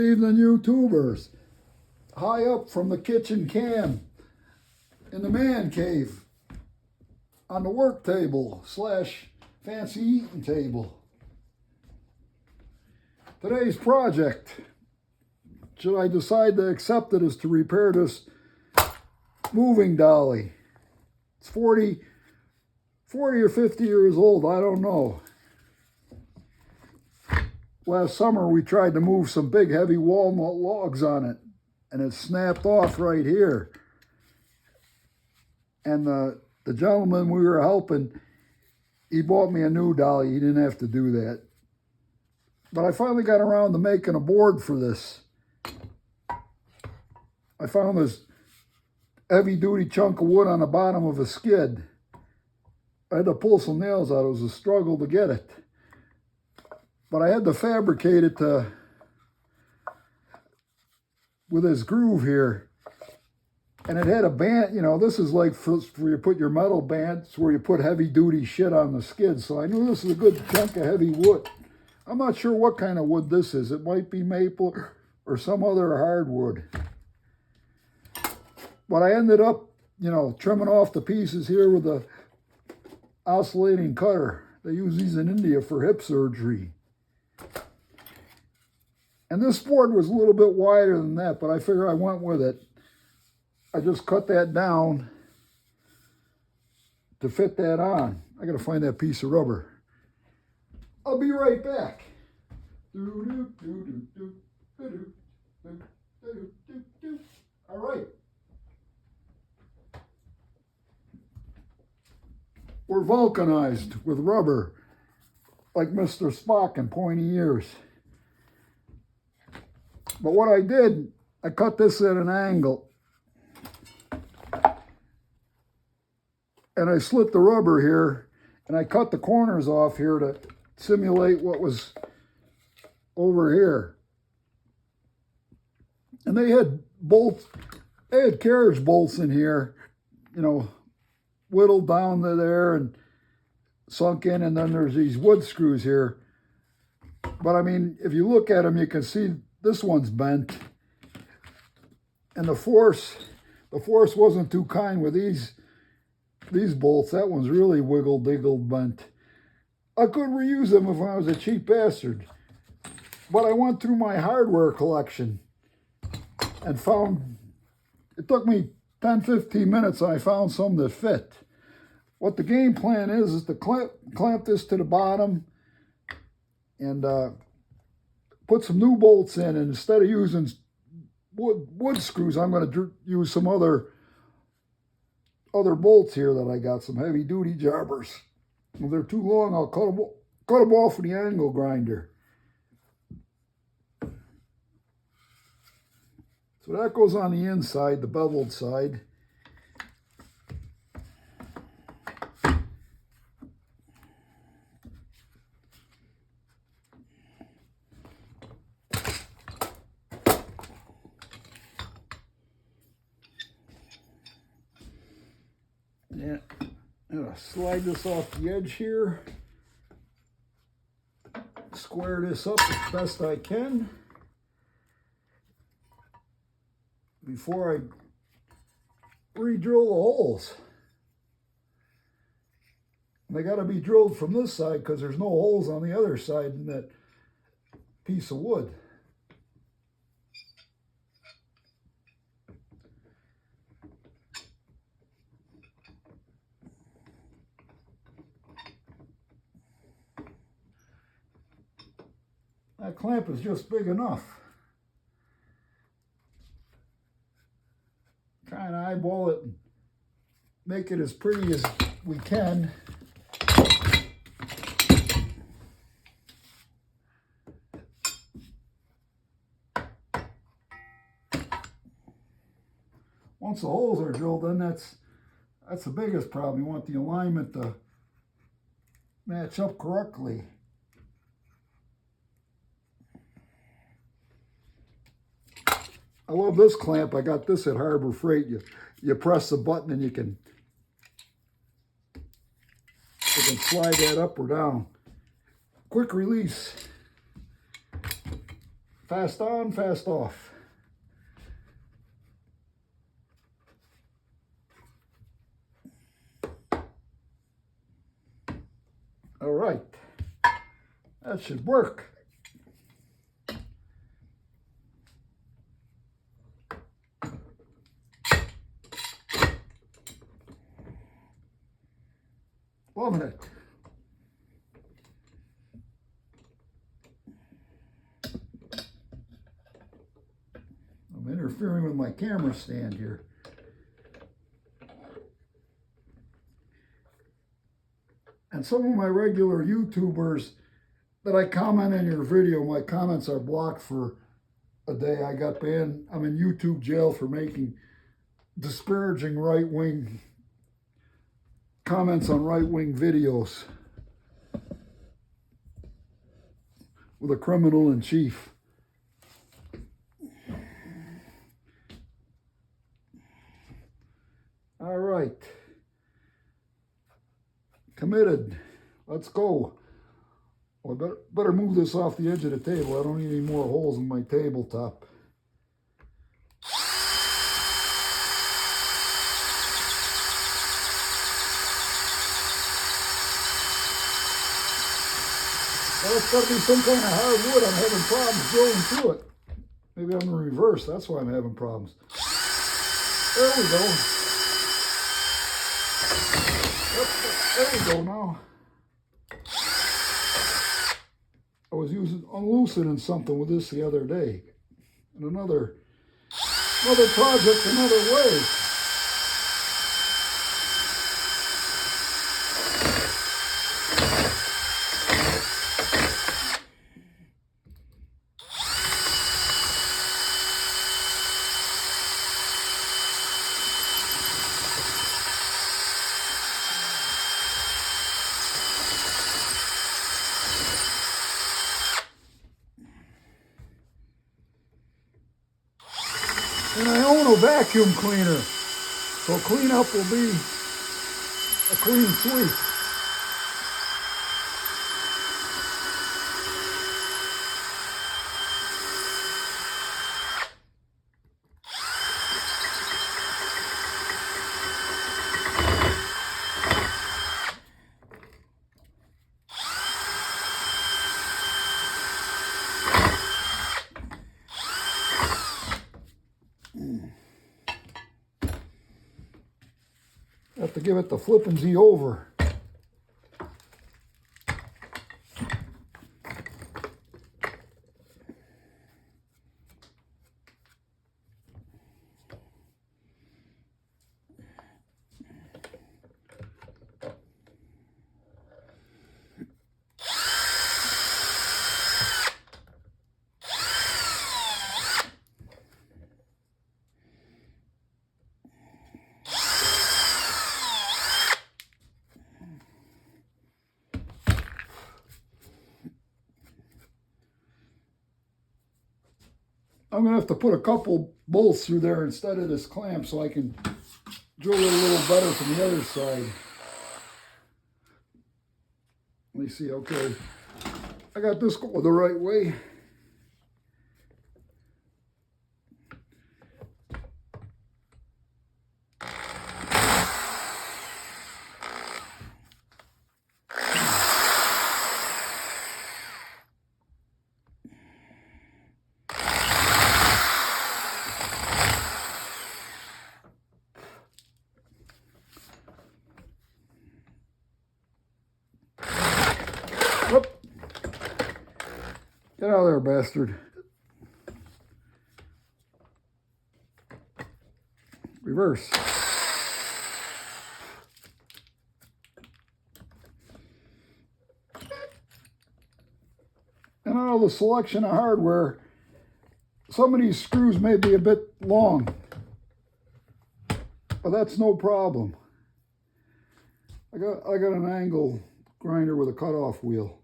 Evening, YouTubers. High up from the kitchen cam in the man cave on the work table slash fancy eating table. Today's project, should I decide to accept it, is to repair this moving dolly. It's 40 or 50 years old, I don't know. Last summer we tried to move some big heavy walnut logs on it, and it snapped off right here. And the gentleman we were helping, he bought me a new dolly. He didn't have to do that. But I finally got around to making a board for this. I found this heavy duty chunk of wood on the bottom of a skid. I had to pull some nails out. It was a struggle to get it. But I had to fabricate it with this groove here. And it had a band, you know, this is like for you put your metal bands where you put heavy duty shit on the skid. So I knew this is a good chunk of heavy wood. I'm not sure what kind of wood this is. It might be maple or some other hardwood. But I ended up, you know, trimming off the pieces here with a oscillating cutter. They use these in India for hip surgery. And this board was a little bit wider than that, but I figure I went with it. I just cut that down to fit that on. I gotta find that piece of rubber. I'll be right back. All right. We're vulcanized with rubber, like Mr. Spock in pointy ears. But what I did, I cut this at an angle. And I slit the rubber here, and I cut the corners off here to simulate what was over here. And they had bolts, they had carriage bolts in here, you know, whittled down to there and sunk in, and then there's these wood screws here. But I mean, if you look at them, you can see this one's bent. And the force wasn't too kind with these bolts. That one's really wiggled, diggled, bent. I could reuse them if I was a cheap bastard. But I went through my hardware collection and found, it took me 10-15 minutes, and I found some that fit. What the game plan is to clamp this to the bottom and put some new bolts in, and instead of using wood screws, I'm going to use some other bolts here that I got, some heavy duty jobbers. If they're too long, I'll cut them off with the angle grinder. So that goes on the inside, the beveled side. Yeah, I'm gonna slide this off the edge here. Square this up as best I can before I re-drill the holes. And they gotta be drilled from this side because there's no holes on the other side in that piece of wood. That clamp is just big enough. Trying to eyeball it and make it as pretty as we can. Once the holes are drilled in, that's the biggest problem. You want the alignment to match up correctly. I love this clamp. I got this at Harbor Freight. You press the button and you can slide that up or down. Quick release. Fast on, fast off. All right, that should work. Loving it. I'm interfering with my camera stand here. And some of my regular YouTubers that I comment in your video, my comments are blocked for a day. I got banned. I'm in YouTube jail for making disparaging right-wing comments on right-wing videos with a criminal in chief. All right. Committed. Let's go. Well, I better move this off the edge of the table. I don't need any more holes in my tabletop. Well, it's got to be some kind of hard wood. I'm having problems drilling through it. Maybe I'm in reverse. That's why I'm having problems. There we go. Yep, there we go now. I was unloosening something with this the other day. And another project, another way. And I own a vacuum cleaner, so cleanup will be a clean sweep. Have to give it the flippin' over. I'm going to have to put a couple bolts through there instead of this clamp so I can drill it a little better from the other side. Let me see, okay. I got this going the right way. Whoop. Get out of there, bastard. Reverse. And out of the selection of hardware, some of these screws may be a bit long, but that's no problem. I got an angle grinder with a cutoff wheel.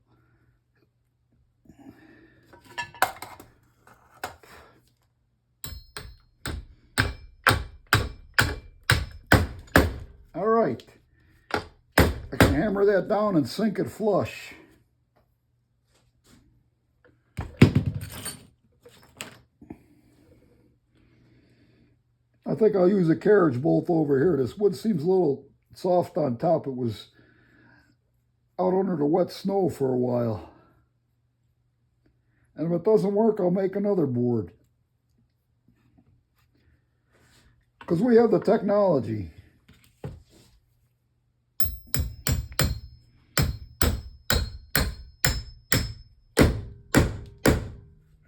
All right, I can hammer that down and sink it flush. think I'll use a carriage bolt over here. This wood seems a little soft on top. It was out under the wet snow for a while. And if it doesn't work, I'll make another board. Because we have the technology.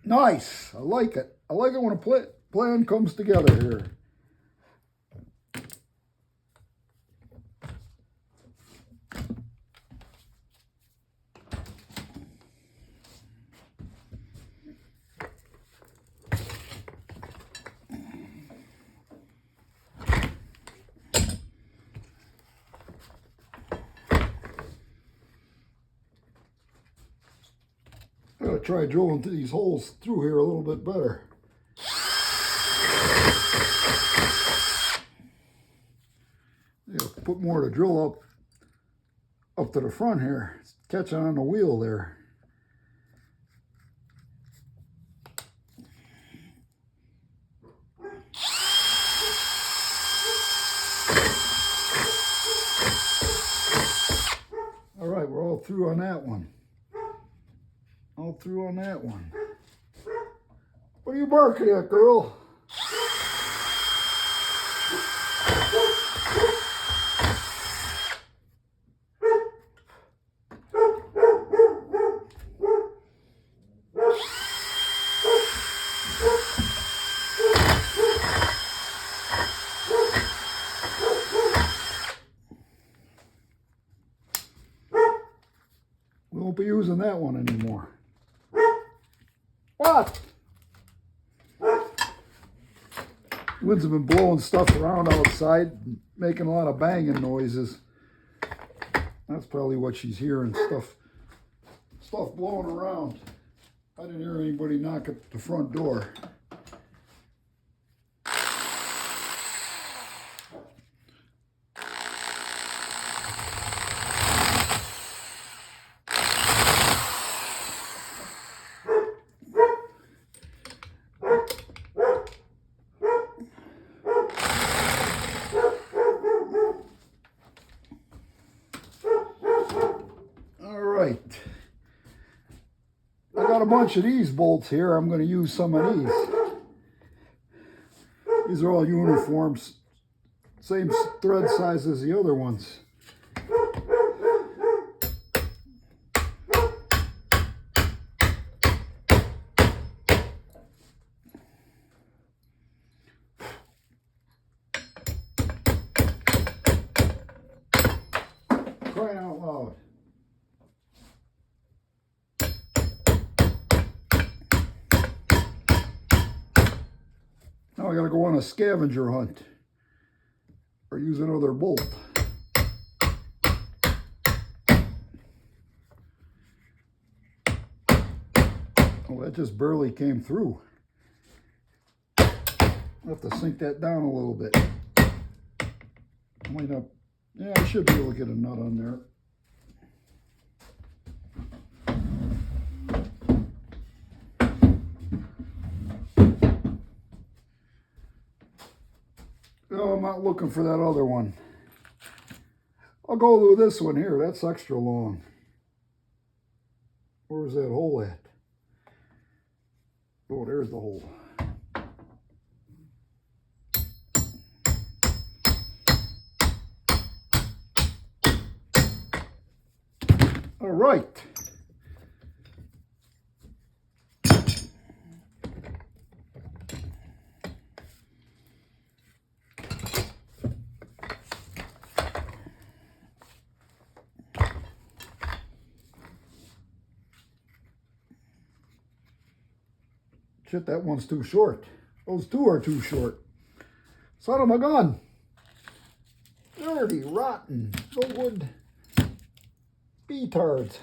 Nice. I like it. I like it when a plan comes together here. I'm going to try drilling these holes through here a little bit better. Put more to drill up to the front here. It's catching on the wheel there. All right, we're all through on that one. All through on that one. What are you barking at, girl? We won't be using that one anymore. What? Winds have been blowing stuff around outside, making a lot of banging noises. That's probably what she's hearing, stuff blowing around. I didn't hear anybody knock at the front door. I got a bunch of these bolts here. I'm going to use some of these. These are all uniforms, same thread size as the other ones. Crying out loud. Now I gotta go on a scavenger hunt or use another bolt. Oh, that just barely came through. I'll have to sink that down a little bit. Might not, yeah, I should be able to get a nut on there. No, I'm not looking for that other one. I'll go with this one here. That's extra long. Where's that hole at? Oh, there's the hole. All right. Shit, that one's too short. Those two are too short. Son of a gun. Dirty, rotten, no good betards.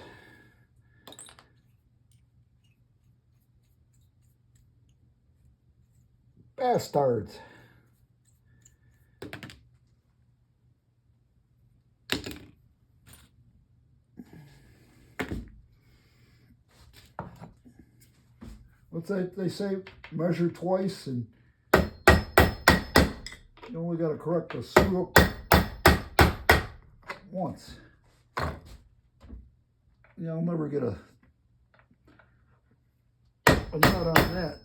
Bastards. What's that they say? Measure twice and You only got to correct the screw once. Yeah, I'll never get a nut on that.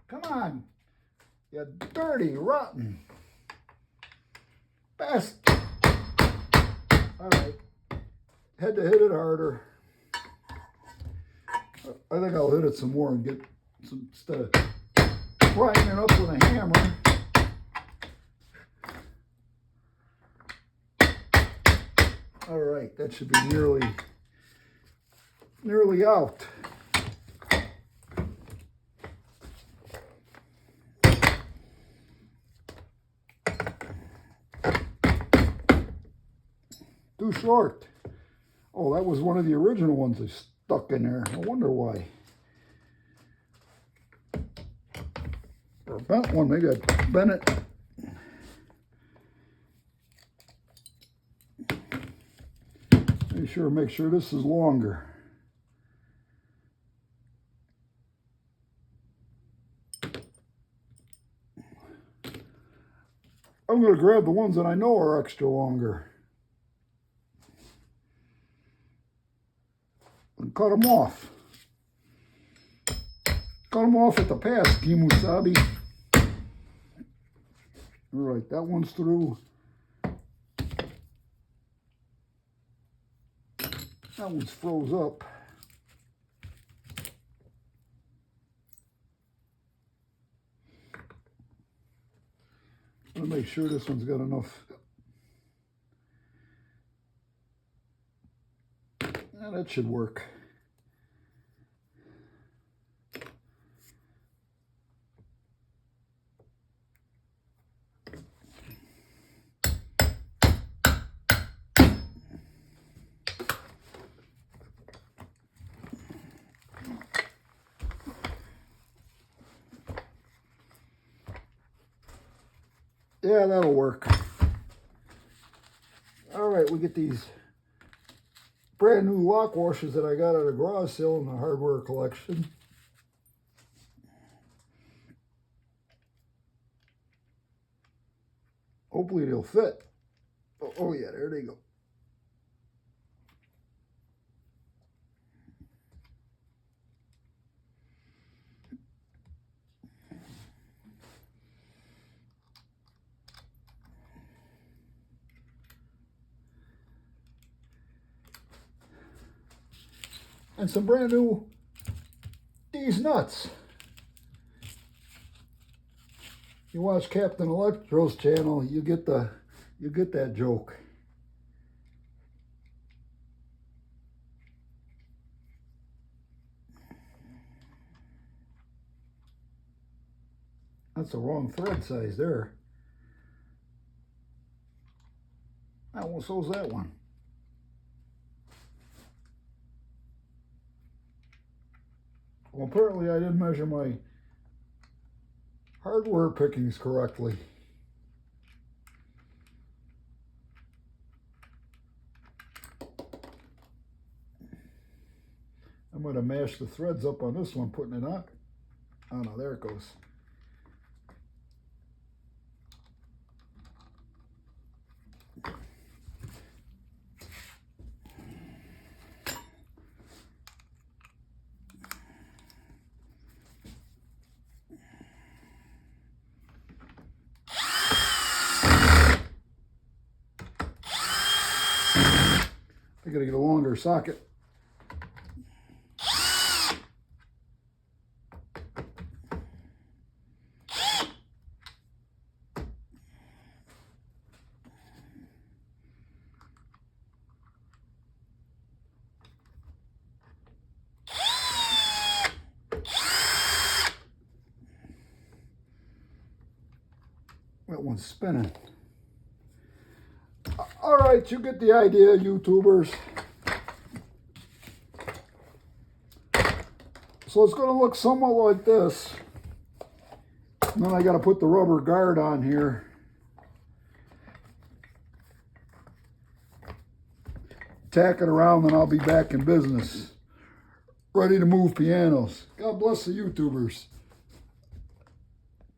Come on, you dirty, rotten bastard. All right, had to hit it harder. I think I'll hit it some more and get some, instead of prying it up with a hammer. All right, that should be nearly out. Too short. Oh, that was one of the original ones I stuck in there. I wonder why. Or a bent one, maybe I bent it. Make sure this is longer. I'm going to grab the ones that I know are extra longer and cut them off. Cut them off at the pass, Kimusabi. All right, that one's through. That one's froze up. I'm going to make sure this one's got enough. Yeah, that should work. Yeah, that'll work. All right, we get these brand new lock washers that I got at a garage sale in the hardware collection. Hopefully they'll fit. Oh yeah, there they go. And some brand new these nuts. You watch Captain Electro's channel, you get that joke. That's the wrong thread size there. Oh, well, so's that one. Well, apparently I didn't measure my hardware pickings correctly. I'm going to mash the threads up on this one, putting it on. Oh no, there it goes. I gotta get a longer socket. That one's spinning. All right, you get the idea, YouTubers. So it's going to look somewhat like this. And then I got to put the rubber guard on here. Tack it around, and I'll be back in business. Ready to move pianos. God bless the YouTubers.